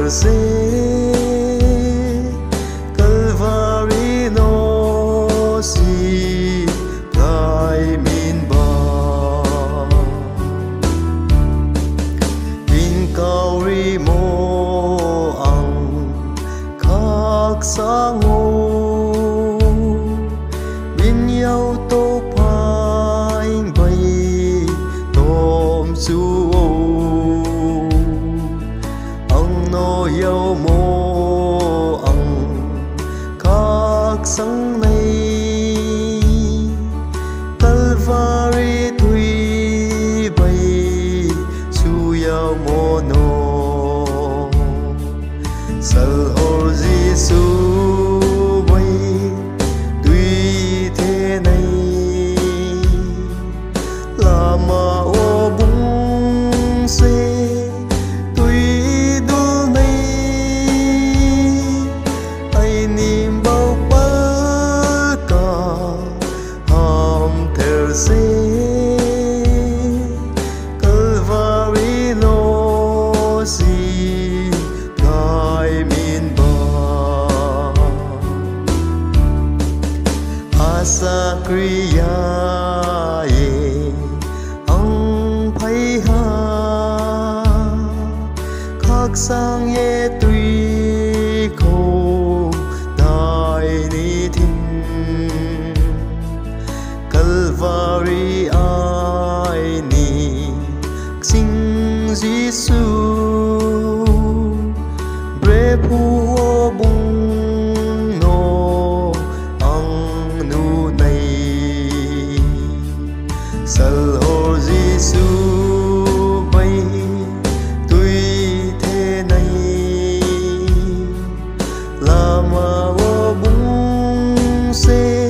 se Calvary no si Gai min ba Bin kauri mo ang khak sang ngô Bin yau tô phai bay tôm su no yêu mô ang khắc sang này Calvary tuy bay su yêu mô no sal hor Giêsu bay tuy thế này là mà ô bung xe Calvary no si Gai min ba Asa kriya ye ang phai ha khắc sang ye tuy khô đại ni thiên Calvary ai ni sing Giêsu bre phu ô bung no ang nu này sal hor Giêsu bay tuy thế này là mà ô bung se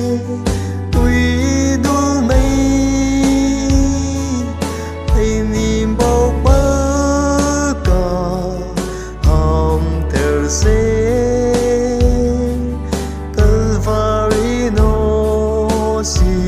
Calvary no si